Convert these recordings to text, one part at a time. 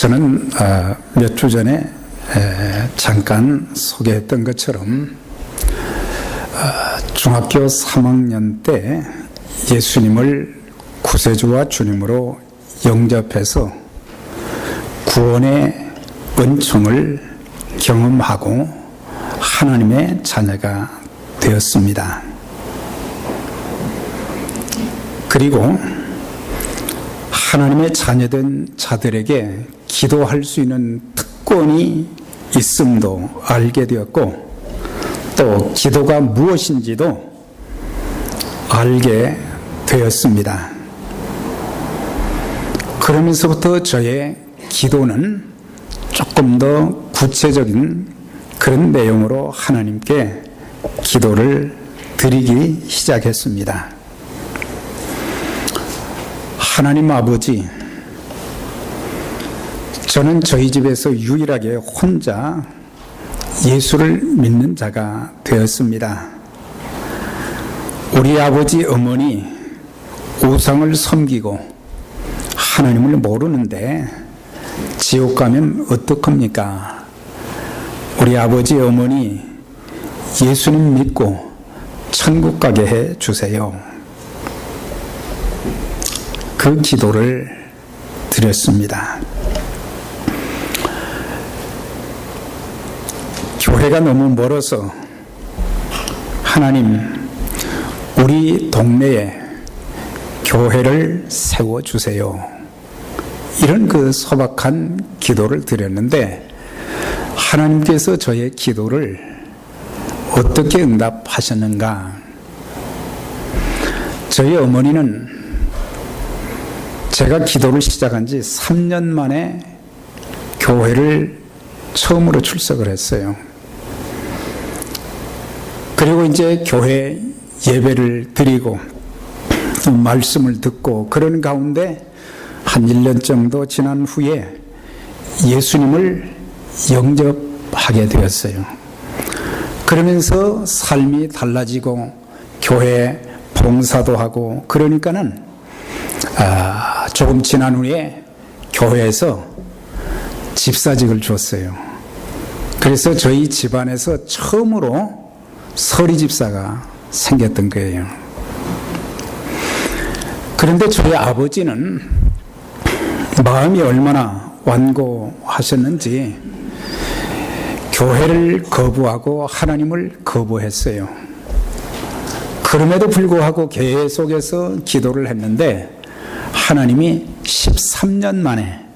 저는 몇 주 전에 잠깐 소개했던 것처럼 중학교 3학년 때 예수님을 구세주와 주님으로 영접해서 구원의 은총을 경험하고 하나님의 자녀가 되었습니다. 그리고 하나님의 자녀된 자들에게 기도할 수 있는 특권이 있음도 알게 되었고, 또 기도가 무엇인지도 알게 되었습니다. 그러면서부터 저의 기도는 조금 더 구체적인 그런 내용으로 하나님께 기도를 드리기 시작했습니다. 하나님 아버지, 저는 저희 집에서 유일하게 혼자 예수를 믿는 자가 되었습니다. 우리 아버지 어머니 우상을 섬기고 하나님을 모르는데 지옥 가면 어떡합니까? 우리 아버지 어머니 예수님 믿고 천국 가게 해 주세요. 그 기도를 드렸습니다. 교회가 너무 멀어서 하나님, 우리 동네에 교회를 세워주세요. 이런 그 소박한 기도를 드렸는데, 하나님께서 저의 기도를 어떻게 응답하셨는가? 저희 어머니는 제가 기도를 시작한 지 3년 만에 교회를 처음으로 출석을 했어요. 그리고 이제 교회 예배를 드리고 또 말씀을 듣고 그런 가운데 한 1년 정도 지난 후에 예수님을 영접하게 되었어요. 그러면서 삶이 달라지고 교회 봉사도 하고 그러니까는 조금 지난 후에 교회에서 집사직을 줬어요. 그래서 저희 집안에서 처음으로 서리 집사가 생겼던 거예요. 그런데 저희 아버지는 마음이 얼마나 완고하셨는지 교회를 거부하고 하나님을 거부했어요. 그럼에도 불구하고 계속해서 기도를 했는데 하나님이 13년 만에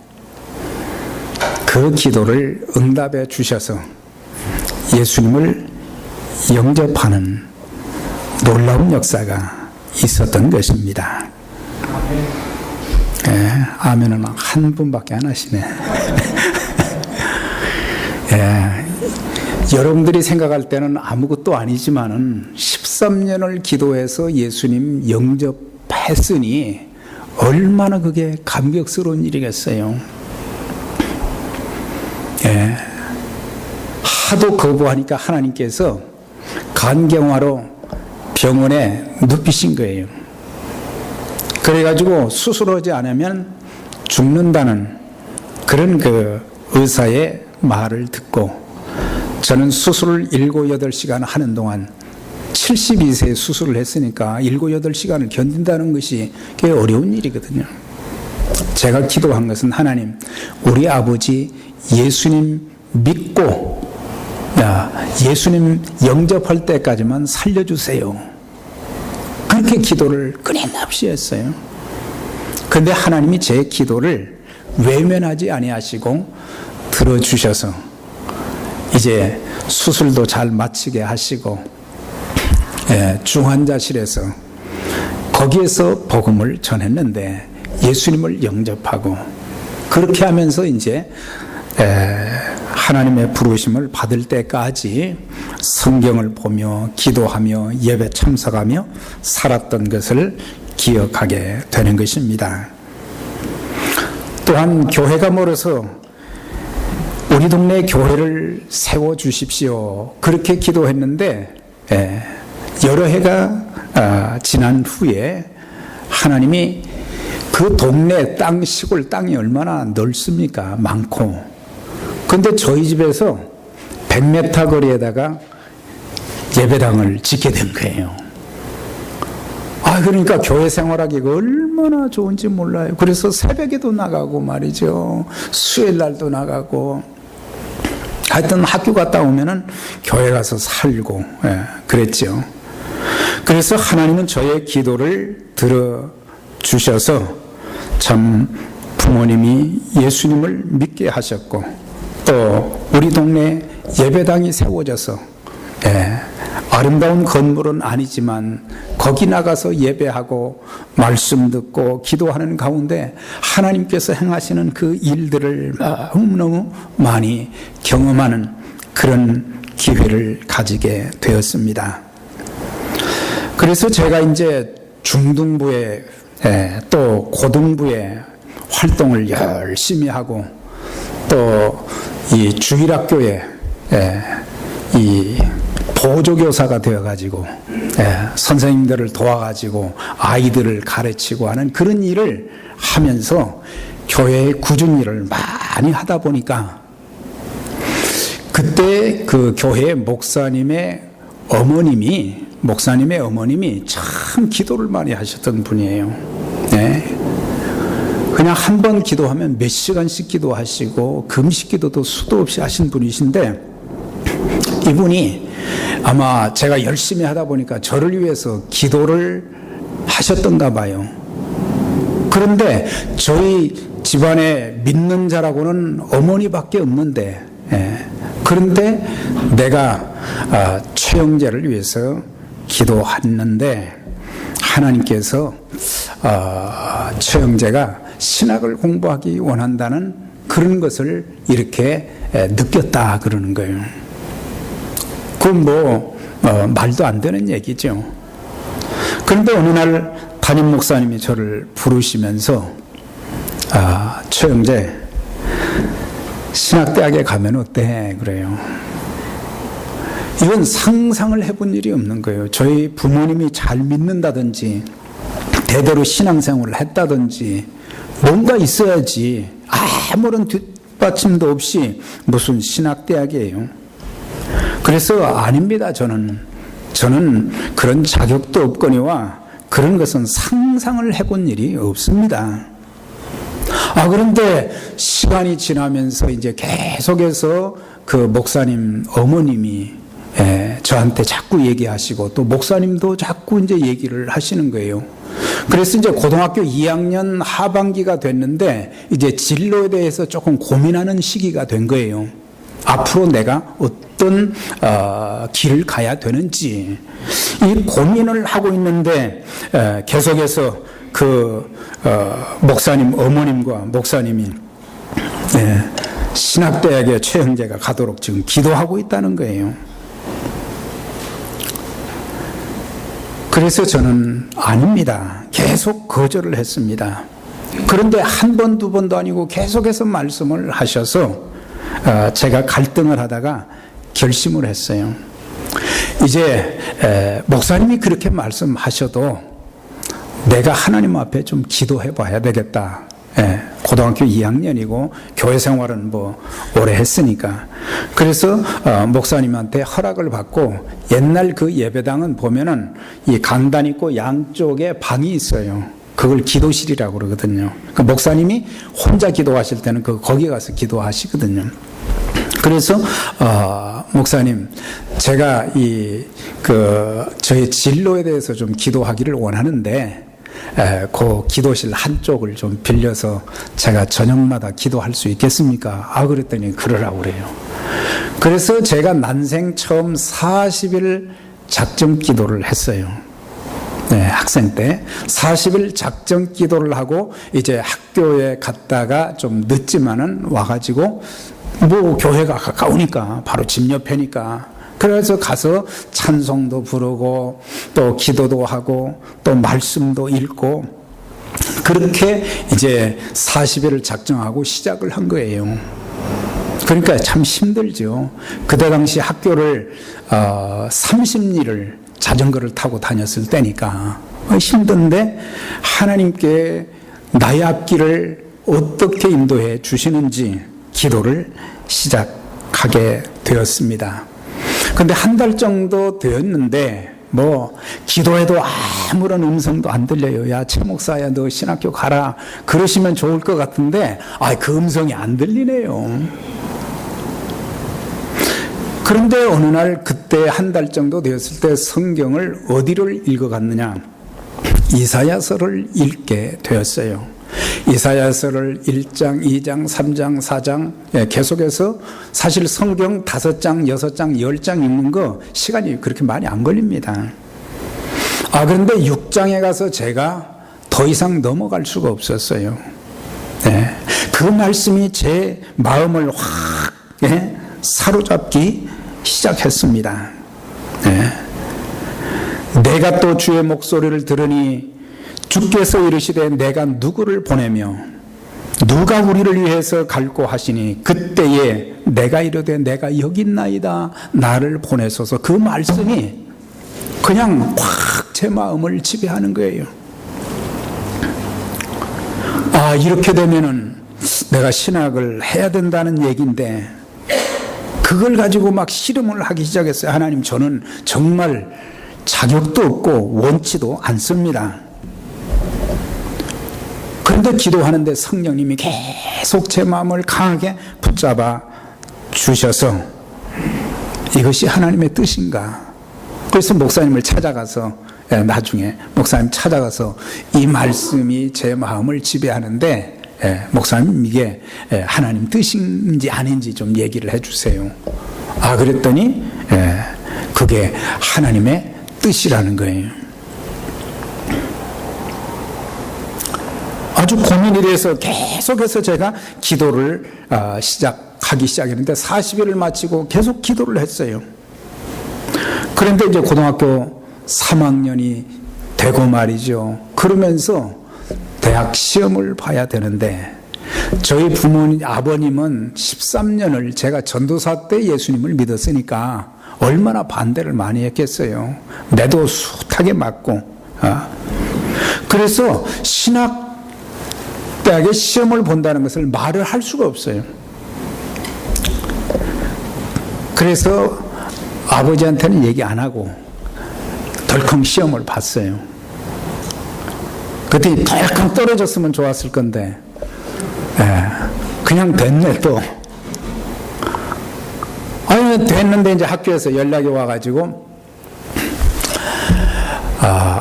그 기도를 응답해 주셔서 예수님을 영접하는 놀라운 역사가 있었던 것입니다. 아멘은 한 분밖에 안 하시네. 여러분들이 생각할 때는 아무것도 아니지만은 13년을 기도해서 예수님 영접했으니 얼마나 그게 감격스러운 일이겠어요. 하도 거부하니까 하나님께서 간경화로 병원에 눕히신 거예요. 그래가지고 수술하지 않으면 죽는다는 그런 그 의사의 말을 듣고 저는 수술을 7, 8시간 하는 동안 72세에 수술을 했으니까 7, 8시간을 견딘다는 것이 꽤 어려운 일이거든요. 제가 기도한 것은 하나님, 우리 아버지 예수님 믿고 예수님 영접할 때까지만 살려주세요. 그렇게 기도를 끊임없이 했어요. 그런데 하나님이 제 기도를 외면하지 아니하시고 들어주셔서 이제 수술도 잘 마치게 하시고 중환자실에서 거기에서 복음을 전했는데 예수님을 영접하고 그렇게 하면서 이제 하나님의 부르심을 받을 때까지 성경을 보며 기도하며 예배 참석하며 살았던 것을 기억하게 되는 것입니다. 또한 교회가 멀어서 우리 동네 교회를 세워주십시오. 그렇게 기도했는데 여러 해가 지난 후에 하나님이 그 동네 땅, 시골 땅이 얼마나 넓습니까? 많고. 근데 저희 집에서 100m 거리에다가 예배당을 짓게 된 거예요. 그러니까 교회 생활하기가 얼마나 좋은지 몰라요. 그래서 새벽에도 나가고 말이죠. 수요일 날도 나가고. 하여튼 학교 갔다 오면은 교회 가서 살고, 그랬죠. 그래서 하나님은 저의 기도를 들어주셔서 참 부모님이 예수님을 믿게 하셨고, 또 우리 동네 예배당이 세워져서, 아름다운 건물은 아니지만 거기 나가서 예배하고 말씀 듣고 기도하는 가운데 하나님께서 행하시는 그 일들을 너무너무 많이 경험하는 그런 기회를 가지게 되었습니다. 그래서 제가 이제 중등부에 또 고등부에 활동을 열심히 하고 또 이 주일학교에 이 보조교사가 되어가지고 선생님들을 도와가지고 아이들을 가르치고 하는 그런 일을 하면서 교회의 굳은 일을 많이 하다 보니까 그때 그 교회 목사님의 어머님이 참 기도를 많이 하셨던 분이에요. 그냥 한 번 기도하면 몇 시간씩 기도하시고 금식 기도도 수도 없이 하신 분이신데 이분이 아마 제가 열심히 하다 보니까 저를 위해서 기도를 하셨던가 봐요. 그런데 저희 집안에 믿는 자라고는 어머니밖에 없는데, 그런데 내가 최영재를 위해서 기도했는데 하나님께서 최영재가 신학을 공부하기 원한다는 그런 것을 이렇게 느꼈다 그러는 거예요. 그건 말도 안 되는 얘기죠. 그런데 어느 날 담임 목사님이 저를 부르시면서 최영재 신학대학에 가면 어때? 그래요. 이건 상상을 해본 일이 없는 거예요. 저희 부모님이 잘 믿는다든지 대대로 신앙생활을 했다든지 뭔가 있어야지 아무런 뒷받침도 없이 무슨 신학대학이에요. 그래서 아닙니다. 저는 그런 자격도 없거니와 그런 것은 상상을 해본 일이 없습니다. 그런데 시간이 지나면서 이제 계속해서 그 목사님 어머님이 저한테 자꾸 얘기하시고 또 목사님도 자꾸 이제 얘기를 하시는 거예요. 그래서 이제 고등학교 2학년 하반기가 됐는데 이제 진로에 대해서 조금 고민하는 시기가 된 거예요. 앞으로 내가 어떤 길을 가야 되는지 이 고민을 하고 있는데 계속해서 그 목사님 어머님과 목사님이 신학대학에 최형제가 가도록 지금 기도하고 있다는 거예요. 그래서 저는 아닙니다. 계속 거절을 했습니다. 그런데 한 번, 두 번도 아니고 계속해서 말씀을 하셔서 제가 갈등을 하다가 결심을 했어요. 이제 목사님이 그렇게 말씀하셔도 내가 하나님 앞에 좀 기도해 봐야 되겠다. 고등학교 2학년이고 교회 생활은 오래 했으니까. 그래서 목사님한테 허락을 받고 옛날 그 예배당은 보면은 이 강단 있고 양쪽에 방이 있어요. 그걸 기도실이라고 그러거든요. 그 목사님이 혼자 기도하실 때는 거기 가서 기도하시거든요. 그래서 목사님, 제가 저의 진로에 대해서 좀 기도하기를 원하는데 그 기도실 한쪽을 좀 빌려서 제가 저녁마다 기도할 수 있겠습니까? 그랬더니 그러라고 그래요. 그래서 제가 난생 처음 40일 작정 기도를 했어요. 학생 때 40일 작정 기도를 하고 이제 학교에 갔다가 좀 늦지만은 와가지고 교회가 가까우니까 바로 집 옆에니까 그래서 가서 찬송도 부르고 또 기도도 하고 또 말씀도 읽고 그렇게 이제 40일을 작정하고 시작을 한 거예요. 그러니까 참 힘들죠. 그때 당시 학교를 30리를 자전거를 타고 다녔을 때니까 힘든데 하나님께 나의 앞길을 어떻게 인도해 주시는지 기도를 시작하게 되었습니다. 근데 한 달 정도 되었는데 기도해도 아무런 음성도 안 들려요. 야, 최 목사야, 너 신학교 가라. 그러시면 좋을 것 같은데, 그 음성이 안 들리네요. 그런데 어느 날 그때 한 달 정도 되었을 때 성경을 어디를 읽어갔느냐? 이사야서를 읽게 되었어요. 이사야서를 1장, 2장, 3장, 4장 계속해서 사실 성경 5장, 6장, 10장 읽는 거 시간이 그렇게 많이 안 걸립니다. 그런데 6장에 가서 제가 더 이상 넘어갈 수가 없었어요. 그 말씀이 제 마음을 확 사로잡기 시작했습니다. 내가 또 주의 목소리를 들으니 주께서 이르시되 내가 누구를 보내며 누가 우리를 위해서 갈고 하시니 그때에 내가 이르되 내가 여기 있나이다 나를 보내소서. 그 말씀이 그냥 확 제 마음을 지배하는 거예요. 이렇게 되면은 내가 신학을 해야 된다는 얘기인데 그걸 가지고 막 씨름을 하기 시작했어요. 하나님, 저는 정말 자격도 없고 원치도 않습니다. 그런데 기도하는데 성령님이 계속 제 마음을 강하게 붙잡아 주셔서 이것이 하나님의 뜻인가? 그래서 목사님을 찾아가서 나중에 목사님 찾아가서 이 말씀이 제 마음을 지배하는데 목사님 이게 하나님 뜻인지 아닌지 좀 얘기를 해주세요. 그랬더니 그게 하나님의 뜻이라는 거예요. 아주 고민이 돼서 계속해서 제가 기도를 하기 시작했는데 40일을 마치고 계속 기도를 했어요. 그런데 이제 고등학교 3학년이 되고 말이죠. 그러면서 대학 시험을 봐야 되는데 저희 아버님은 13년을 제가 전도사 때 예수님을 믿었으니까 얼마나 반대를 많이 했겠어요. 매도 숱하게 맞고. 그래서 신학대학에 시험을 본다는 것을 말을 할 수가 없어요. 그래서 아버지한테는 얘기 안 하고 덜컹 시험을 봤어요. 그때 덜컹 떨어졌으면 좋았을 건데 그냥 됐네 또. 됐는데 이제 학교에서 연락이 와가지고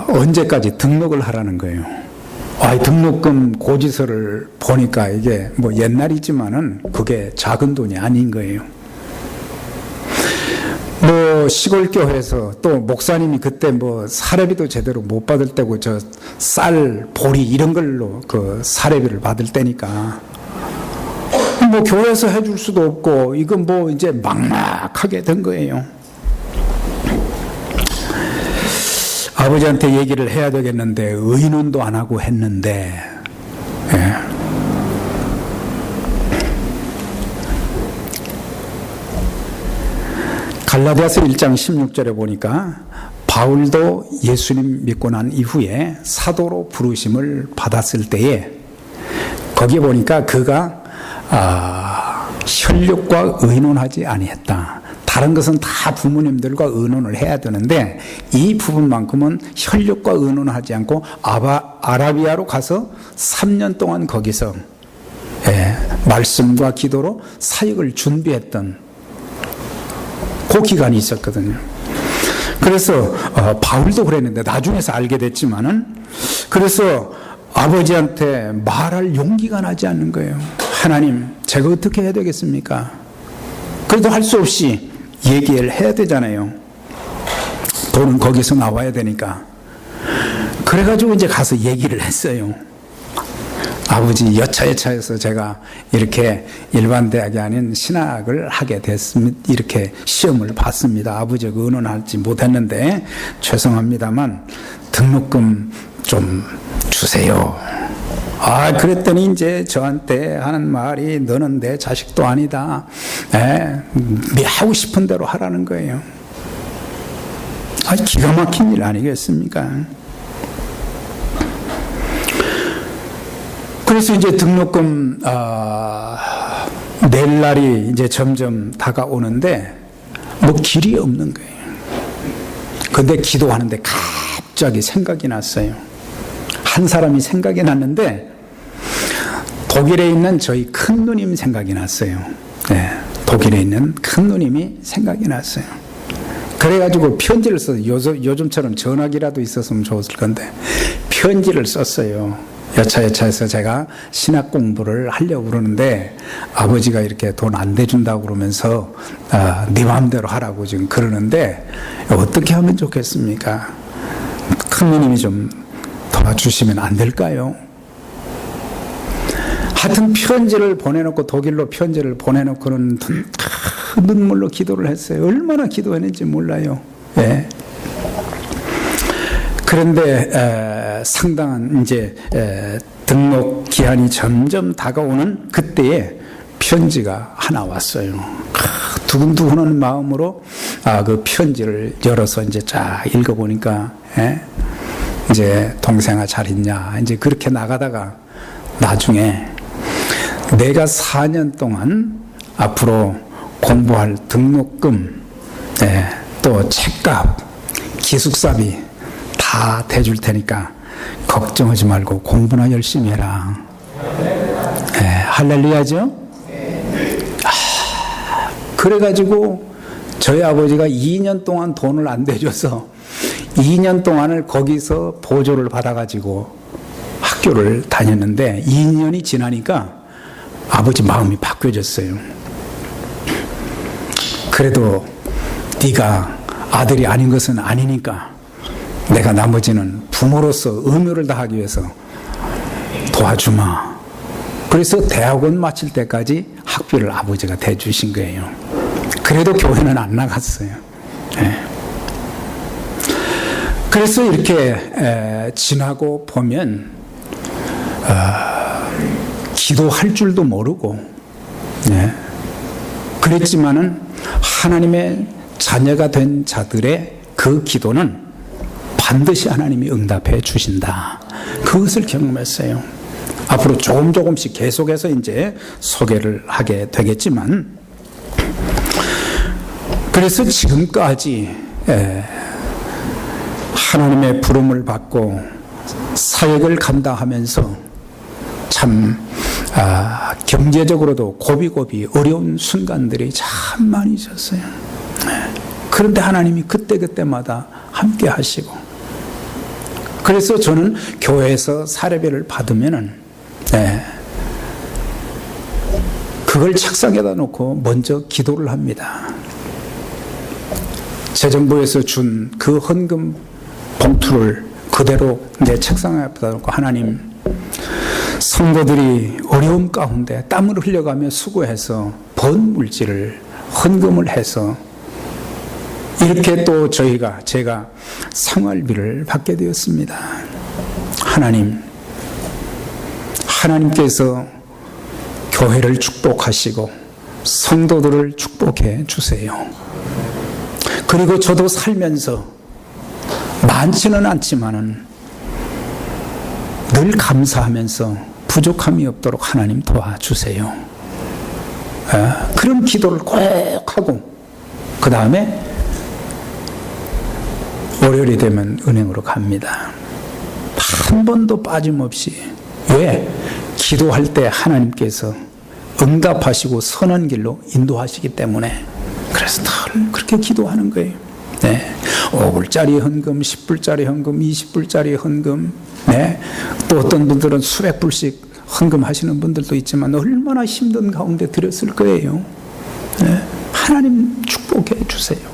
언제까지 등록을 하라는 거예요. 등록금 고지서를 보니까 이게 옛날이지만은 그게 작은 돈이 아닌 거예요. 시골 교회에서 또 목사님이 그때 사례비도 제대로 못 받을 때고 저 쌀, 보리 이런 걸로 그 사례비를 받을 때니까 교회에서 해줄 수도 없고 이건 이제 막막하게 된 거예요. 아버지한테 얘기를 해야 되겠는데 의논도 안 하고 했는데 갈라디아서 1장 16절에 보니까 바울도 예수님 믿고 난 이후에 사도로 부르심을 받았을 때에 거기에 보니까 그가 혈육과 의논하지 아니했다. 다른 것은 다 부모님들과 의논을 해야 되는데 이 부분만큼은 혈육과 의논하지 않고 아라비아로 가서 3년 동안 거기서 말씀과 기도로 사역을 준비했던 그 기간이 있었거든요. 그래서 바울도 그랬는데 나중에서 알게 됐지만은 그래서 아버지한테 말할 용기가 나지 않는 거예요. 하나님, 제가 어떻게 해야 되겠습니까? 그래도 할 수 없이 얘기를 해야 되잖아요. 돈은 거기서 나와야 되니까. 그래가지고 이제 가서 얘기를 했어요. 아버지, 여차여차해서 제가 이렇게 일반 대학이 아닌 신학을 하게 됐습니다. 이렇게 시험을 봤습니다. 아버지가 의논하지 못했는데 죄송합니다만 등록금 좀 주세요. 그랬더니 이제 저한테 하는 말이 너는 내 자식도 아니다. 네 하고 싶은 대로 하라는 거예요. 기가 막힌 일 아니겠습니까? 그래서 이제 등록금 낼 날이 이제 점점 다가오는데 뭐 길이 없는 거예요. 근데 기도하는데 갑자기 생각이 났어요. 한 사람이 생각이 났는데 독일에 있는 저희 큰 누님 생각이 났어요. 네, 독일에 있는 큰 누님이 생각이 났어요. 그래가지고 편지를 써서 요즘처럼 전화기라도 있었으면 좋았을 건데 편지를 썼어요. 여차여차해서 제가 신학 공부를 하려고 그러는데 아버지가 이렇게 돈 안 대준다고 그러면서 네 마음대로 하라고 지금 그러는데 어떻게 하면 좋겠습니까? 큰 누님이 좀 도와주시면 안 될까요? 하여튼 편지를 보내놓고 독일로 편지를 보내놓고는 눈물로 기도를 했어요. 얼마나 기도했는지 몰라요. 예. 그런데 상당한 이제 등록 기한이 점점 다가오는 그때에 편지가 하나 왔어요. 두근두근한 마음으로 그 편지를 열어서 이제 쫙 읽어보니까 이제 동생아 잘 있냐 이제 그렇게 나가다가 나중에 내가 4년 동안 앞으로 공부할 등록금 또 책값 기숙사비 다 대줄 테니까 걱정하지 말고 공부나 열심히 해라. 할렐루야죠? 그래가지고 저희 아버지가 2년 동안 돈을 안 대줘서 2년 동안을 거기서 보조를 받아가지고 학교를 다녔는데 2년이 지나니까 아버지 마음이 바뀌어졌어요. 그래도 네가 아들이 아닌 것은 아니니까 내가 나머지는 부모로서 의무를 다하기 위해서 도와주마. 그래서 대학원 마칠 때까지 학비를 아버지가 대주신 거예요. 그래도 교회는 안 나갔어요. 그래서 이렇게 지나고 보면 기도할 줄도 모르고 그랬지만은 하나님의 자녀가 된 자들의 그 기도는 반드시 하나님이 응답해 주신다. 그것을 경험했어요. 앞으로 조금씩 계속해서 이제 소개를 하게 되겠지만, 그래서 지금까지 하나님의 부름을 받고 사역을 감당하면서 참 경제적으로도 고비고비 어려운 순간들이 참 많이 있었어요. 그런데 하나님이 그때마다 함께 하시고, 그래서 저는 교회에서 사례비를 받으면은 그걸 책상에다 놓고 먼저 기도를 합니다. 재정부에서 준 그 헌금 봉투를 그대로 내 책상 앞에다 놓고, 하나님, 성도들이 어려움 가운데 땀을 흘려가며 수고해서 번 물질을 헌금을 해서 이렇게 또 제가 생활비를 받게 되었습니다. 하나님께서 교회를 축복하시고 성도들을 축복해 주세요. 그리고 저도 살면서 많지는 않지만은 늘 감사하면서 부족함이 없도록 하나님 도와주세요. 그런 기도를 꼭 하고 그 다음에 월요일이 되면 은행으로 갑니다. 한 번도 빠짐없이. 왜? 기도할 때 하나님께서 응답하시고 선한 길로 인도하시기 때문에. 그래서 늘 그렇게 기도하는 거예요. 5불짜리 헌금, 10불짜리 헌금, 20불짜리 헌금, 또 어떤 분들은 수백 불씩 헌금하시는 분들도 있지만 얼마나 힘든 가운데 드렸을 거예요. 하나님 축복해 주세요.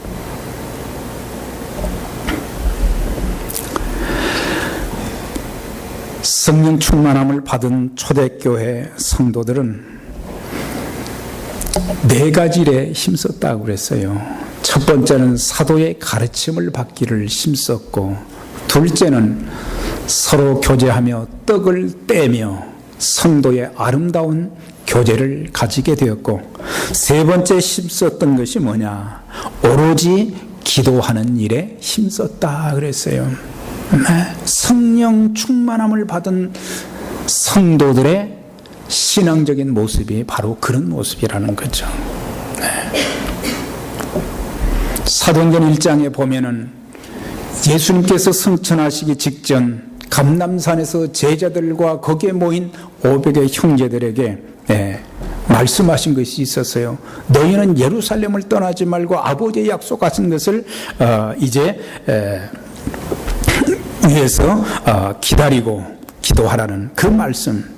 성령 충만함을 받은 초대교회 성도들은 4가지 일에 힘썼다고 그랬어요. 첫 번째는 사도의 가르침을 받기를 힘썼고, 둘째는 서로 교제하며 떡을 떼며 성도의 아름다운 교제를 가지게 되었고, 세 번째 힘썼던 것이 뭐냐? 오로지 기도하는 일에 힘썼다 그랬어요. 성령 충만함을 받은 성도들의 신앙적인 모습이 바로 그런 모습이라는 거죠. 사도행전 1장에 보면은 예수님께서 승천하시기 직전 감람산에서 제자들과 거기에 모인 500의 형제들에게 말씀하신 것이 있었어요. 너희는 예루살렘을 떠나지 말고 아버지의 약속하신 것을 이제 위해서 기다리고 기도하라는 그 말씀.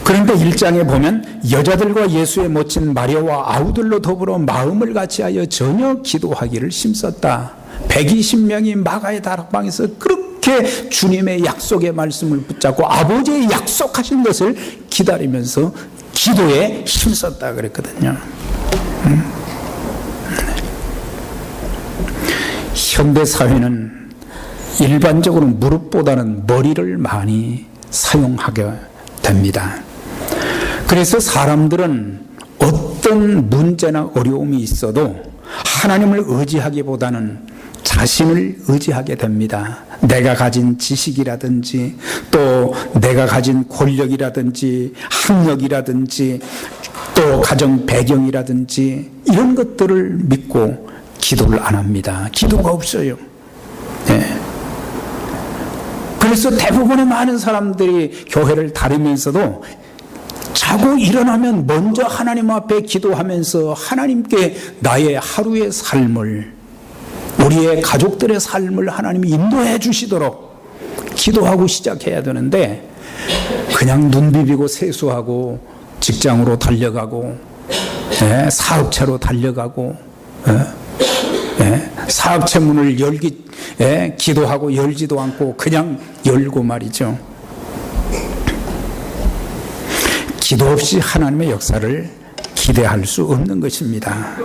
그런데 1장에 보면 여자들과 예수의 모친 마리아와 아우들로 더불어 마음을 같이하여 전혀 기도하기를 힘썼다. 120명이 마가의 다락방에서 그렇게 주님의 약속의 말씀을 붙잡고 아버지의 약속하신 것을 기다리면서 기도에 힘썼다 그랬거든요. 현대 사회는 일반적으로 무릎보다는 머리를 많이 사용하게 됩니다. 그래서 사람들은 어떤 문제나 어려움이 있어도 하나님을 의지하기보다는 자신을 의지하게 됩니다. 내가 가진 지식이라든지 또 내가 가진 권력이라든지 학력이라든지 또 가정 배경이라든지 이런 것들을 믿고 기도를 안 합니다. 기도가 없어요. 그래서 대부분의 많은 사람들이 교회를 다니면서도 자고 일어나면 먼저 하나님 앞에 기도하면서 하나님께 나의 하루의 삶을, 우리의 가족들의 삶을 하나님이 인도해 주시도록 기도하고 시작해야 되는데 그냥 눈 비비고 세수하고 직장으로 달려가고 사업체로 달려가고 사업체 문을 기도하고 열지도 않고 그냥 열고 말이죠. 기도 없이 하나님의 역사를 기대할 수 없는 것입니다.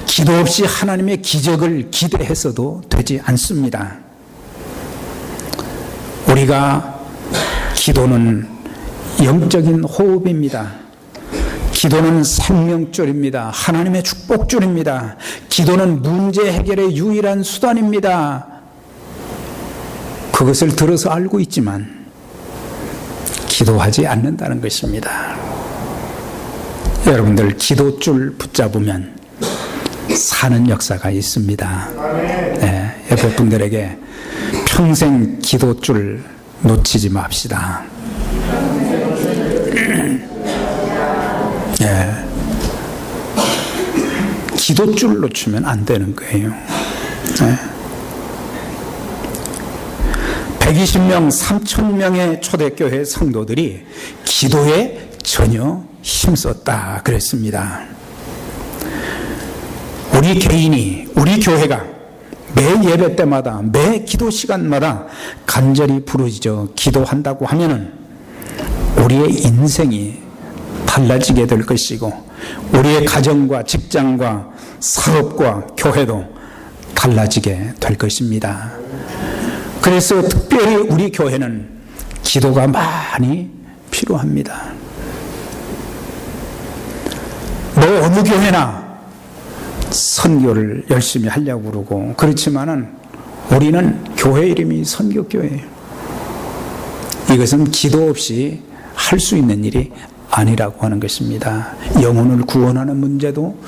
기도 없이 하나님의 기적을 기대해서도 되지 않습니다. 우리가 기도는 영적인 호흡입니다. 기도는 생명줄입니다. 하나님의 축복줄입니다. 기도는 문제 해결의 유일한 수단입니다. 그것을 들어서 알고 있지만 기도하지 않는다는 것입니다. 여러분들 기도줄 붙잡으면 사는 역사가 있습니다. 옆에 분들에게 평생 기도줄 놓치지 맙시다. 기도줄 놓치면 안 되는 거예요. 120명, 3,000명의 초대교회 성도들이 기도에 전혀 힘썼다 그랬습니다. 우리 개인이, 우리 교회가 매 예배 때마다, 매 기도 시간마다 간절히 부르짖어 기도한다고 하면은 우리의 인생이 달라지게 될 것이고 우리의 가정과 직장과 사업과 교회도 달라지게 될 것입니다. 그래서 특별히 우리 교회는 기도가 많이 필요합니다. 뭐 어느 교회나 선교를 열심히 하려고 그러고 그렇지만은 우리는 교회 이름이 선교교회예요. 이것은 기도 없이 할 수 있는 일이 아니라고 하는 것입니다. 영혼을 구원하는 문제도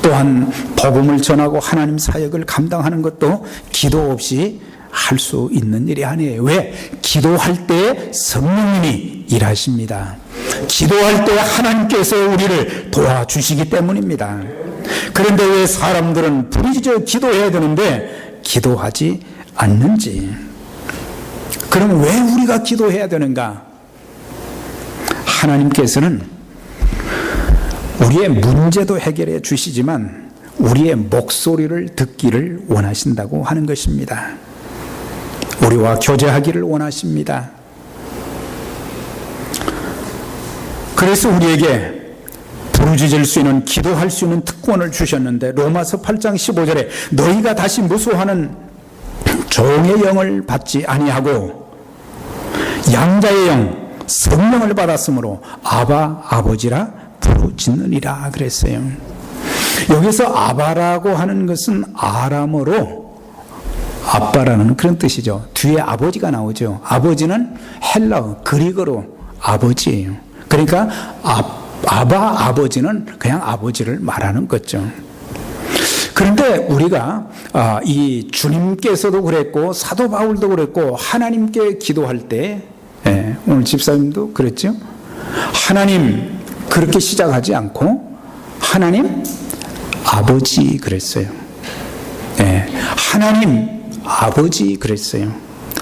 또한 복음을 전하고 하나님 사역을 감당하는 것도 기도 없이 할 수 있는 일이 아니에요. 왜? 기도할 때 성령님이 일하십니다. 기도할 때 하나님께서 우리를 도와주시기 때문입니다. 그런데 왜 사람들은 부르짖어 기도해야 되는데 기도하지 않는지? 그럼 왜 우리가 기도해야 되는가? 하나님께서는 우리의 문제도 해결해 주시지만 우리의 목소리를 듣기를 원하신다고 하는 것입니다. 우리와 교제하기를 원하십니다. 그래서 우리에게 부르짖을 수 있는, 기도할 수 있는 특권을 주셨는데 로마서 8장 15절에 너희가 다시 무수하는 종의 영을 받지 아니하고 양자의 영 성령을 받았으므로 아바 아버지라 부르짖느니라 그랬어요. 여기서 아바라고 하는 것은 아람어로 아빠라는 그런 뜻이죠. 뒤에 아버지가 나오죠. 아버지는 헬라어, 그리거로 아버지예요. 그러니까 아바, 아버지는 그냥 아버지를 말하는 거죠. 그런데 우리가 이 주님께서도 그랬고 사도 바울도 그랬고 하나님께 기도할 때, 오늘 집사님도 그랬죠. 하나님 그렇게 시작하지 않고 하나님 아버지 그랬어요. 하나님 아버지 그랬어요.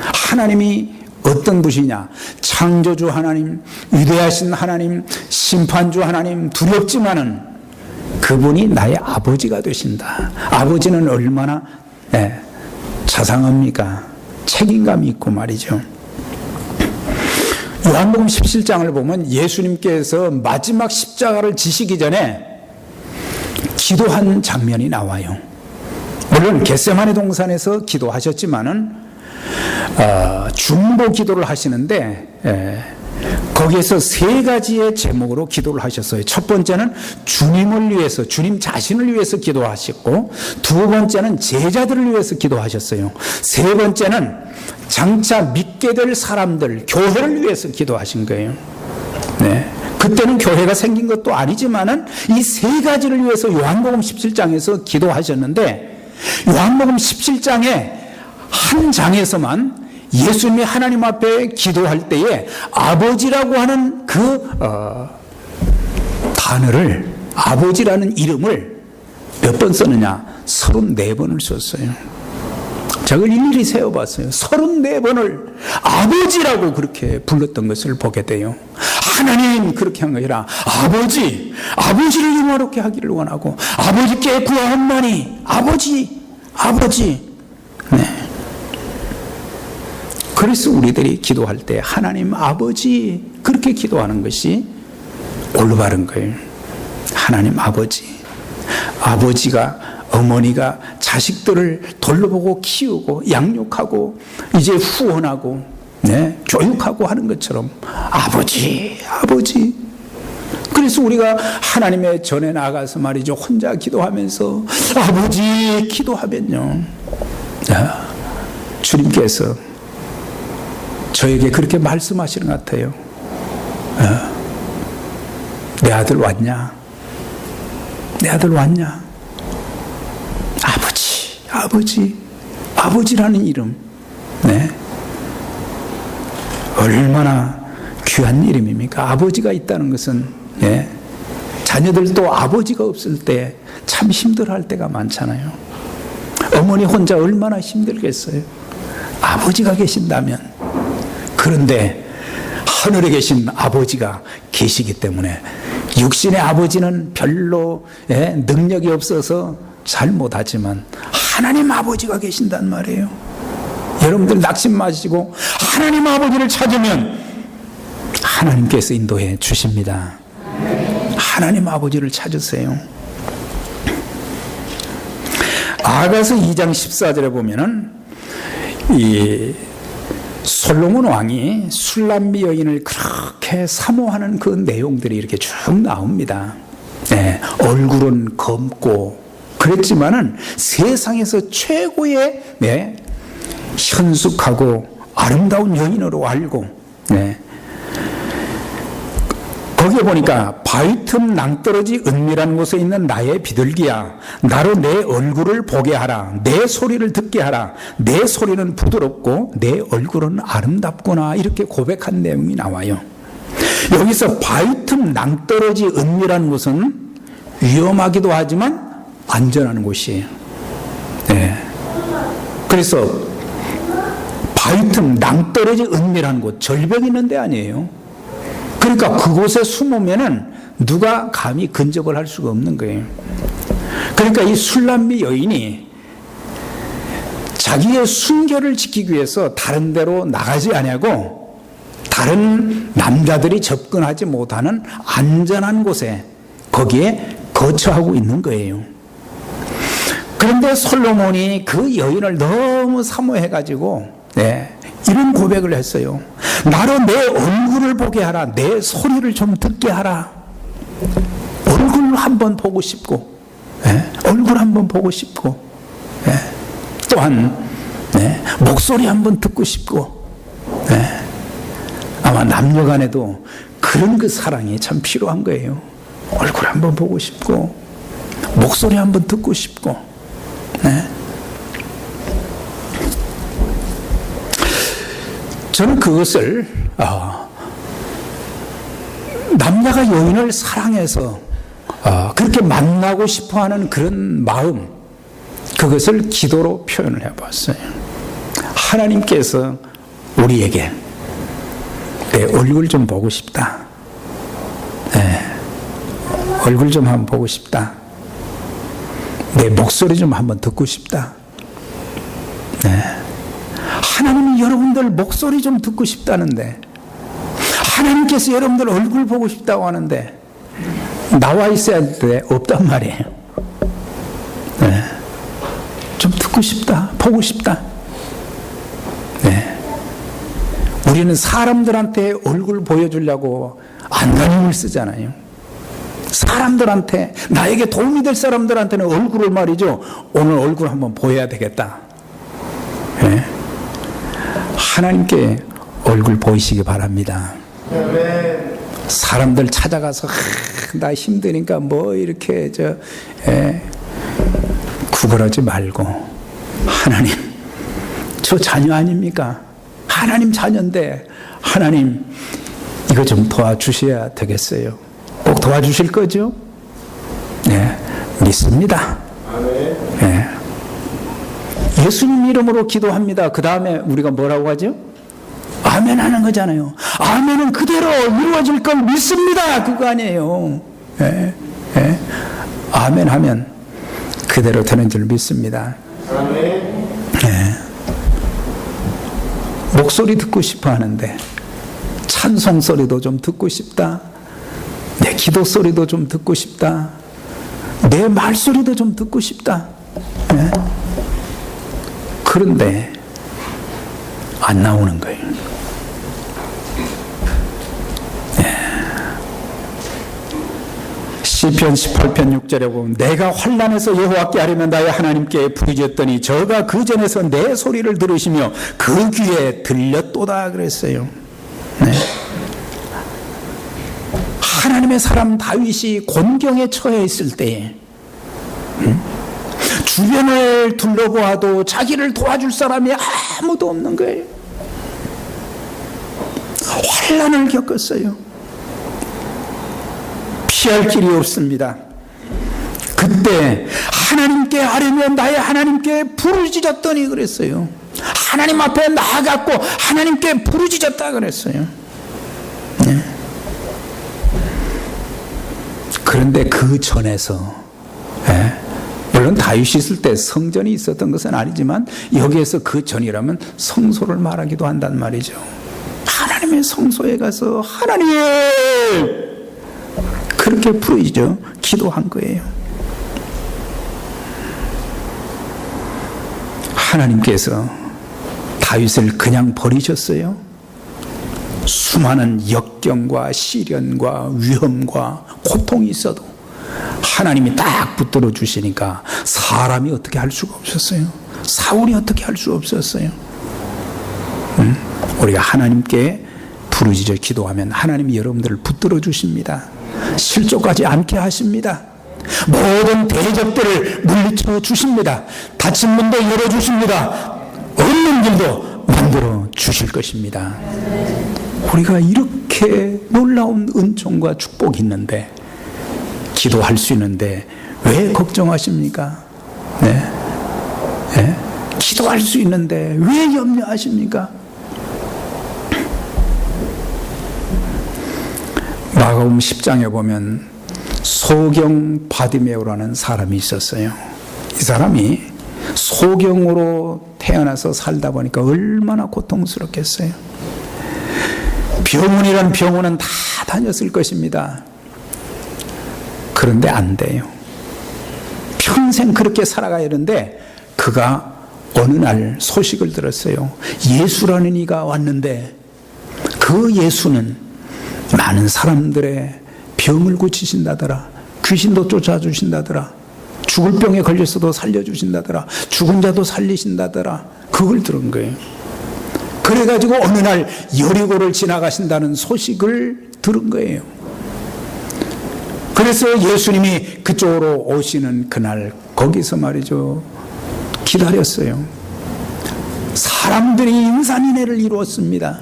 하나님이 어떤 분이냐? 창조주 하나님, 위대하신 하나님, 심판주 하나님, 두렵지만은 그분이 나의 아버지가 되신다. 아버지는 얼마나 자상합니까? 책임감이 있고 말이죠. 요한복음 17장을 보면 예수님께서 마지막 십자가를 지시기 전에 기도한 장면이 나와요. 물론 겟세마네 동산에서 기도하셨지만은 중보 기도를 하시는데 거기에서 세 가지의 제목으로 기도를 하셨어요. 첫 번째는 주님을 위해서, 주님 자신을 위해서 기도하셨고, 두 번째는 제자들을 위해서 기도하셨어요. 세 번째는 장차 믿게 될 사람들, 교회를 위해서 기도하신 거예요. 그때는 교회가 생긴 것도 아니지만은 이 세 가지를 위해서 요한복음 17장에서 기도하셨는데, 요한복음 17장에 한 장에서만 예수님이 하나님 앞에 기도할 때에 아버지라고 하는 그 단어를, 아버지라는 이름을 몇 번 썼느냐? 34번을 썼어요. 제가 일일이 세어봤어요. 34번을 아버지라고 그렇게 불렀던 것을 보게 돼요. 하나님 그렇게 한 것이라 아버지, 아버지를 영화롭게 하기를 원하고 아버지께 구하옵나니 아버지, 아버지. 그래서 우리들이 기도할 때 하나님 아버지 그렇게 기도하는 것이 올바른 거예요. 하나님 아버지. 아버지가, 어머니가 자식들을 돌보고 키우고 양육하고 이제 후원하고 교육하고 하는 것처럼 아버지, 아버지. 그래서 우리가 하나님의 전에 나가서 말이죠, 혼자 기도하면서 아버지 기도하면요, 주님께서 저에게 그렇게 말씀하시는 것 같아요. 내 아들 왔냐? 내 아들 왔냐? 아버지, 아버지, 아버지라는 이름. 얼마나 귀한 이름입니까? 아버지가 있다는 것은, 자녀들도 아버지가 없을 때 참 힘들어할 때가 많잖아요. 어머니 혼자 얼마나 힘들겠어요. 아버지가 계신다면. 그런데 하늘에 계신 아버지가 계시기 때문에 육신의 아버지는 별로 능력이 없어서 잘 못하지만 하나님 아버지가 계신단 말이에요. 여러분들 낙심 마시고 하나님 아버지를 찾으면 하나님께서 인도해 주십니다. 하나님 아버지를 찾으세요. 아가서 2장 14절에 보면은 이 솔로몬 왕이 술람미 여인을 그렇게 사모하는 그 내용들이 이렇게 쭉 나옵니다. 얼굴은 검고 그랬지만은 세상에서 최고의 현숙하고 아름다운 여인으로 알고, 거기에 보니까 바위 틈 낭떠러지 은밀한 곳에 있는 나의 비둘기야, 나로 내 얼굴을 보게 하라. 내 소리를 듣게 하라. 내 소리는 부드럽고 내 얼굴은 아름답구나. 이렇게 고백한 내용이 나와요. 여기서 바위 틈 낭떠러지 은밀한 곳은 위험하기도 하지만 안전한 곳이에요. 그래서 바위 틈 낭떠러지 은밀한 곳, 절벽이 있는 데 아니에요. 그러니까 그곳에 숨으면은 누가 감히 근접을 할 수가 없는 거예요. 그러니까 이 술람미 여인이 자기의 순결을 지키기 위해서 다른 데로 나가지 아니하고 다른 남자들이 접근하지 못하는 안전한 곳에 거기에 거처하고 있는 거예요. 그런데 솔로몬이 그 여인을 너무 사모해가지고 이런 고백을 했어요. 나로 내 얼굴을 보게 하라. 내 소리를 좀 듣게 하라. 얼굴 한번 보고 싶고, 얼굴 한번 보고 싶고, 또한 네, 목소리 한번 듣고 싶고, 네, 아마 남녀 간에도 그런 그 사랑이 참 필요한 거예요. 얼굴 한번 보고 싶고, 목소리 한번 듣고 싶고, 네. 저는 그것을 남자가 여인을 사랑해서 그렇게 만나고 싶어하는 그런 마음, 그것을 기도로 표현을 해봤어요. 하나님께서 우리에게 내 얼굴 좀 보고 싶다. 네. 얼굴 좀 한번 보고 싶다. 내 목소리 좀 한번 듣고 싶다. 네. 하나님이 여러분들 목소리 좀 듣고 싶다는데, 하나님께서 여러분들 얼굴 보고 싶다고 하는데 나와 있어야 할 때 없단 말이에요. 네. 좀 듣고 싶다, 보고 싶다. 네. 우리는 사람들한테 얼굴 보여주려고 안간힘을 쓰잖아요. 사람들한테, 나에게 도움이 될 사람들한테는 얼굴을 말이죠, 오늘 얼굴 한번 보여야 되겠다. 네. 하나님께 얼굴 보이시기 바랍니다. 사람들 찾아가서 나 힘드니까 뭐 이렇게 구걸하지 말고, 하나님, 저 자녀 아닙니까? 하나님 자녀인데 하나님 이거 좀 도와주셔야 되겠어요. 꼭 도와주실 거죠? 네, 믿습니다. 네. 예수님 이름으로 기도합니다. 그 다음에 우리가 뭐라고 하죠? 아멘 하는 거잖아요. 아멘은 그대로 이루어질 걸 믿습니다. 그거 아니에요. 예, 예. 아멘 하면 그대로 되는 줄 믿습니다. 예. 목소리 듣고 싶어 하는데 찬송 소리도 좀 듣고 싶다. 내 기도 소리도 좀 듣고 싶다. 내 말소리도 좀 듣고 싶다. 예. 그런데 안 나오는 거예요. 시편 18편 6절에 보면 내가 환난에서 여호와께 아뢰면 나의 하나님께 부르짖었더니 저가 그 전에서 내 소리를 들으시며 그 귀에 들렸도다 그랬어요. 네. 하나님의 사람 다윗이 곤경에 처해 있을 때에 주변을 둘러보아도 자기를 도와줄 사람이 아무도 없는 거예요. 환난을 겪었어요. 피할 길이 없습니다. 그때 하나님께 아뢰면 나의 하나님께 부르짖었더니 그랬어요. 하나님 앞에 나아갔고 하나님께 부르짖었다 그랬어요. 네. 그런데 그 전에서, 네. 물론 다윗이 있을 때 성전이 있었던 것은 아니지만 여기에서 그 전이라면 성소를 말하기도 한단 말이죠. 하나님의 성소에 가서 하나님 그렇게 부르짖어 기도한 거예요. 하나님께서 다윗을 그냥 버리셨어요? 수많은 역경과 시련과 위험과 고통이 있어도 하나님이 딱 붙들어 주시니까 사람이 어떻게 할 수가 없었어요. 사울이 어떻게 할 수 없었어요. 우리가 하나님께 부르짖어 기도하면 하나님이 여러분들을 붙들어 주십니다. 실족하지 않게 하십니다. 모든 대적들을 물리쳐 주십니다. 닫힌 문도 열어주십니다. 없는 길도 만들어 주실 것입니다. 우리가 이렇게 놀라운 은총과 축복이 있는데, 기도할 수 있는데 왜 걱정하십니까? 네? 네? 기도할 수 있는데 왜 염려하십니까? 마가복음 10장에 보면 소경 바디메오라는 사람이 있었어요. 이 사람이 소경으로 태어나서 살다 보니까 얼마나 고통스럽겠어요. 병원이란 병원은 다 다녔을 것입니다. 그런데 안 돼요. 평생 그렇게 살아가야 하는데 그가 어느 날 소식을 들었어요. 예수라는 이가 왔는데 그 예수는 많은 사람들의 병을 고치신다더라. 귀신도 쫓아주신다더라. 죽을 병에 걸렸어도 살려주신다더라. 죽은 자도 살리신다더라. 그걸 들은 거예요. 그래가지고 어느 날 여리고를 지나가신다는 소식을 들은 거예요. 그래서 예수님이 그쪽으로 오시는 그날 거기서 말이죠, 기다렸어요. 사람들이 임산인해를 이루었습니다.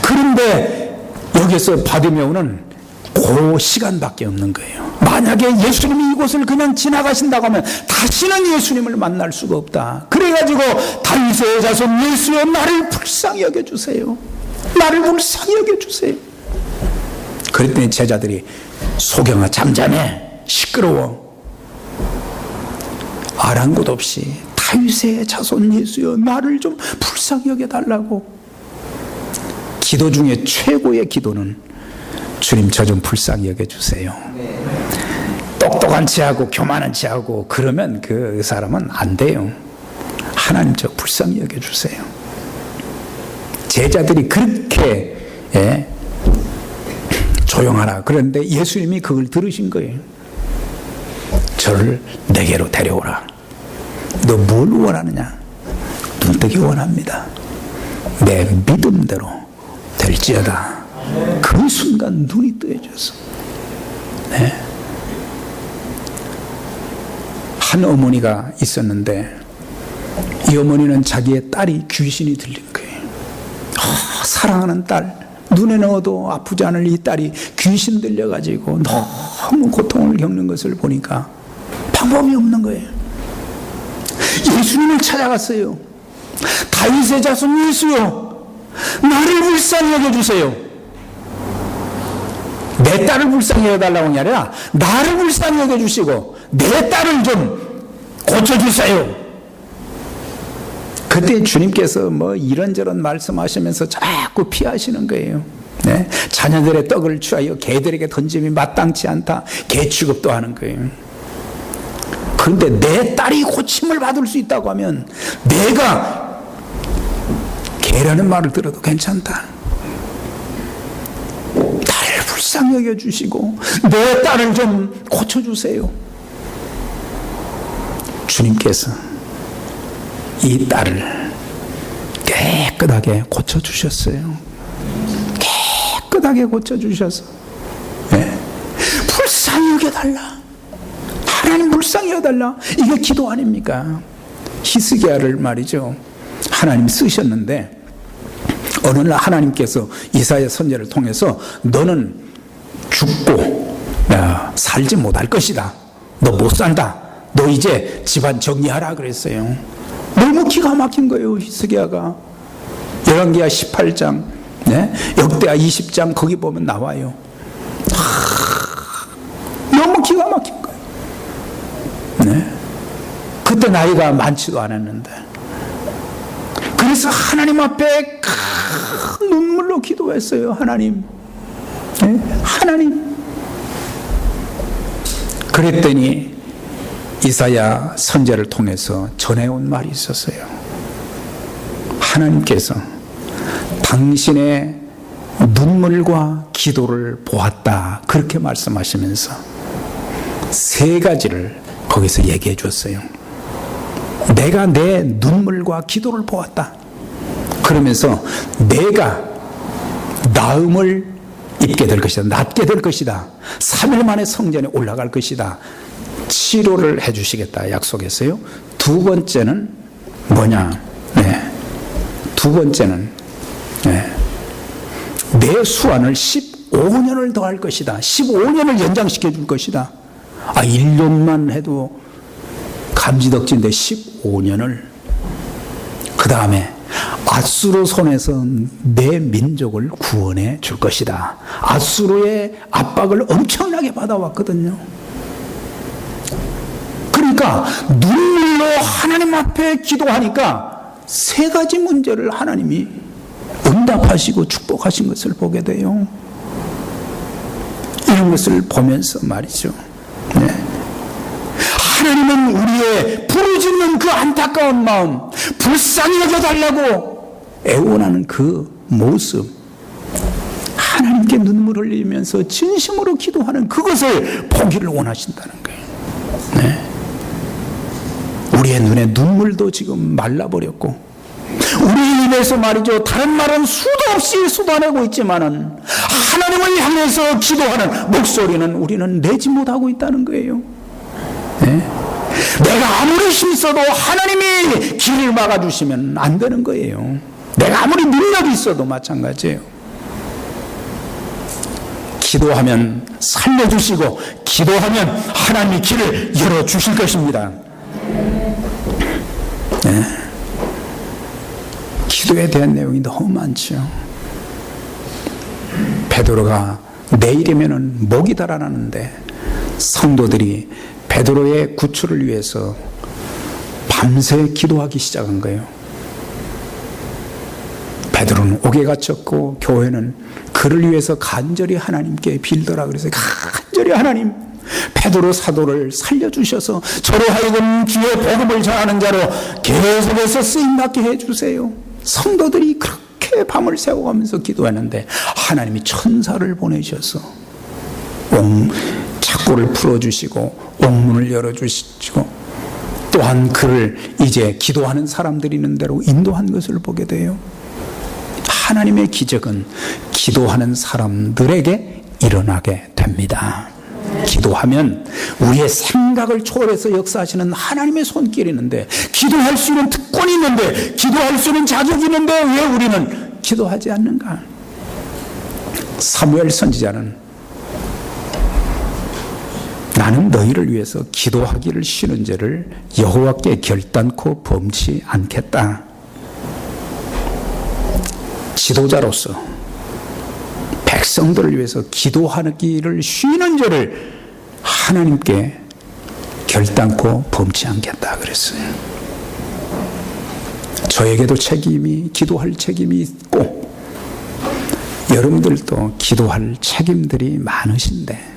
그런데 여기서 바디메오는 그 시간밖에 없는 거예요. 만약에 예수님이 이곳을 그냥 지나가신다고 하면 다시는 예수님을 만날 수가 없다. 그래가지고 다윗의 자손 예수여, 나를 불쌍히 여겨주세요. 나를 불쌍히 여겨주세요. 그랬더니 제자들이 소경아 잠잠해, 시끄러워. 아랑곳 없이 다윗의 자손 예수여, 나를 좀 불쌍히 여겨달라고. 기도 중에 최고의 기도는 주님 저 좀 불쌍히 여겨주세요. 똑똑한 체하고 교만한 체하고 그러면 그 사람은 안 돼요. 하나님 저 불쌍히 여겨주세요. 제자들이 그렇게 조용하라 그런데 예수님이 그걸 들으신 거예요. 저를 내게로 데려오라. 너 뭘 원하느냐? 눈뜨기 원합니다. 내 믿음대로 될지어다. 그 순간 눈이 뜨여졌어. 네. 한 어머니가 있었는데 이 어머니는 자기의 딸이 귀신이 들린 거예요. 사랑하는 딸, 눈에 넣어도 아프지 않을 이 딸이 귀신 들려가지고 너무 고통을 겪는 것을 보니까 방법이 없는 거예요. 예수님을 찾아갔어요. 다윗의 자손 예수여, 나를 불쌍히 여겨주세요. 내 딸을 불쌍히 여겨달라고 하는 게 아니라 나를 불쌍히 여겨주시고 내 딸을 좀 고쳐주세요. 그때 주님께서 뭐 이런저런 말씀하시면서 자꾸 피하시는 거예요. 네? 자녀들의 떡을 취하여 개들에게 던짐이 마땅치 않다. 개 취급도 하는 거예요. 그런데 내 딸이 고침을 받을 수 있다고 하면 내가 개라는 말을 들어도 괜찮다. 나를 불쌍히 여겨주시고 내 딸을 좀 고쳐주세요. 주님께서 이 딸을 깨끗하게 고쳐주셨어요. 깨끗하게 고쳐주셔서 네. 불쌍히 여겨달라. 하나님 불쌍히 여겨달라. 이게 기도 아닙니까? 히스기야를 말이죠, 하나님 쓰셨는데 어느 날 하나님께서 이사야 선지자를 통해서 너는 죽고 살지 못할 것이다. 너 못 산다. 너 이제 집안 정리하라 그랬어요. 너무 기가 막힌 거예요. 히스기야가 열왕기하 18장 네? 역대하 20장 거기 보면 나와요. 너무 기가 막힌 거예요. 네? 그때 나이가 많지도 않았는데 그래서 하나님 앞에 큰 눈물로 기도했어요. 하나님 네? 하나님. 그랬더니 이사야 선지자를 통해서 전해온 말이 있었어요. 하나님께서 당신의 눈물과 기도를 보았다. 그렇게 말씀하시면서 세 가지를 거기서 얘기해 줬어요. 내가 내 눈물과 기도를 보았다. 그러면서 내가 나음을 입게 될 것이다. 낫게 될 것이다. 3일 만에 성전에 올라갈 것이다. 치료를 해 주시겠다 약속했어요. 두 번째는 뭐냐? 네. 두 번째는 내 수완을 15년을 더할 것이다. 15년을 연장시켜 줄 것이다. 1년만 해도 감지덕지인데 15년을. 그 다음에 아수르 손에서 내 민족을 구원해 줄 것이다. 아수르의 압박을 엄청나게 받아왔거든요. 그러니까 눈물로 하나님 앞에 기도하니까 세 가지 문제를 하나님이 응답하시고 축복하신 것을 보게 돼요. 이런 것을 보면서 말이죠. 네. 하나님은 우리의 부르짖는 그 안타까운 마음, 불쌍히 여겨달라고 애원하는 그 모습, 하나님께 눈물 흘리면서 진심으로 기도하는 그것을 보기를 원하신다는 거예요. 네. 우리 우리의 눈에 눈물도 지금 말라버렸고, 우리 입에서 말이죠, 다른 말은 수도 없이 쏟아내고 있지만은 하나님을 향해서 기도하는 목소리는 우리는 내지 못하고 있다는 거예요. 네? 내가 아무리 힘써도 하나님이 길을 막아주시면 안 되는 거예요. 내가 아무리 능력이 있어도 마찬가지예요. 기도하면 살려주시고, 기도하면 하나님이 길을 열어주실 것입니다. 네. 기도에 대한 내용이 너무 많죠. 베드로가 내일이면은 목이 달아나는데 성도들이 베드로의 구출을 위해서 밤새 기도하기 시작한 거예요. 베드로는 옥에 갇혔고 교회는 그를 위해서 간절히 하나님께 빌더라 그래서 간절히 하나님, 베드로 사도를 살려주셔서 저로 하여금 주의 복음을 전하는 자로 계속해서 쓰임받게 해주세요. 성도들이 그렇게 밤을 새워가면서 기도했는데 하나님이 천사를 보내셔서 착고를 풀어주시고 옥문을 열어주시고, 또한 그를 이제 기도하는 사람들이 있는 대로 인도한 것을 보게 돼요. 하나님의 기적은 기도하는 사람들에게 일어나게 됩니다. 기도하면 우리의 생각을 초월해서 역사하시는 하나님의 손길이 있는데, 기도할 수 있는 특권이 있는데, 기도할 수 있는 자격이 있는데 왜 우리는 기도하지 않는가? 사무엘 선지자는 나는 너희를 위해서 기도하기를 쉬는 죄를 여호와께 결단코 범치 않겠다. 지도자로서 백성들을 위해서 기도하기를 쉬는 죄를 하나님께 결단코 범치 않겠다 그랬어요. 저에게도 기도할 책임이 있고, 여러분들도 기도할 책임들이 많으신데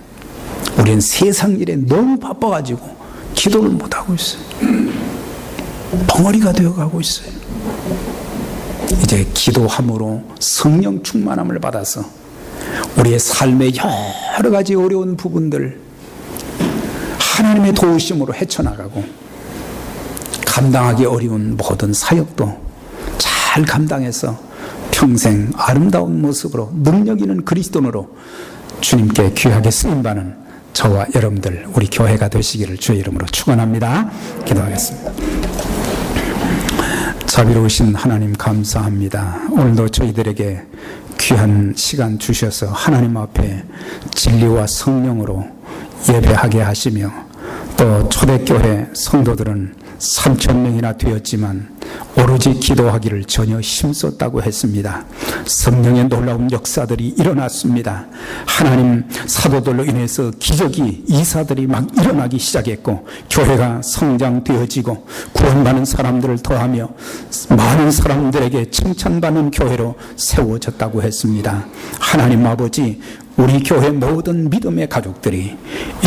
우리는 세상 일에 너무 바빠가지고 기도를 못하고 있어요. 벙어리가 되어가고 있어요. 이제 기도함으로 성령 충만함을 받아서 우리의 삶의 여러 가지 어려운 부분들 하나님의 도우심으로 헤쳐나가고, 감당하기 어려운 모든 사역도 잘 감당해서 평생 아름다운 모습으로 능력 있는 그리스도인으로 주님께 귀하게 쓰임받는 저와 여러분들, 우리 교회가 되시기를 주의 이름으로 축원합니다. 기도하겠습니다. 자비로우신 하나님 감사합니다. 오늘도 저희들에게 귀한 시간 주셔서 하나님 앞에 진리와 성령으로 예배하게 하시며, 또 초대교회 성도들은 3,000명이나 되었지만 오로지 기도하기를 전혀 힘썼다고 했습니다. 성령의 놀라운 역사들이 일어났습니다. 하나님, 사도들로 인해서 기적이, 이사들이 막 일어나기 시작했고, 교회가 성장되어지고 구원받는 사람들을 더하며 많은 사람들에게 칭찬받는 교회로 세워졌다고 했습니다. 하나님 아버지, 우리 교회 모든 믿음의 가족들이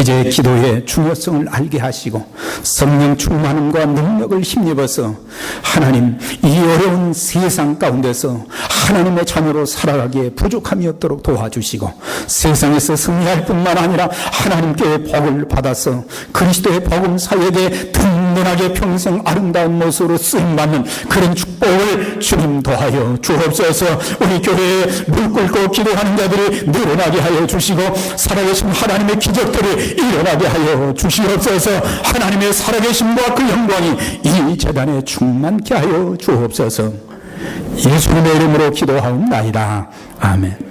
이제 기도의 중요성을 알게 하시고 성령 충만함과 능력을 힘입어서 하나님, 이 어려운 세상 가운데서 하나님의 자녀로 살아가기에 부족함이 없도록 도와주시고, 세상에서 승리할 뿐만 아니라 하나님께 복을 받아서 그리스도의 복음 사역에 든든하게 평생 아름다운 모습으로 쓰임받는 그런 축복을 주님 더하여 주옵소서. 우리 교회에 물 끓고 기도하는 자들이 늘어나게 하여 주시고, 살아계신 하나님의 기적들이 일어나게 하여 주시옵소서. 하나님의 살아계심과 그 영광이 이 재단에 충만케 하여 주옵소서. 예수님의 이름으로 기도하옵나이다. 아멘.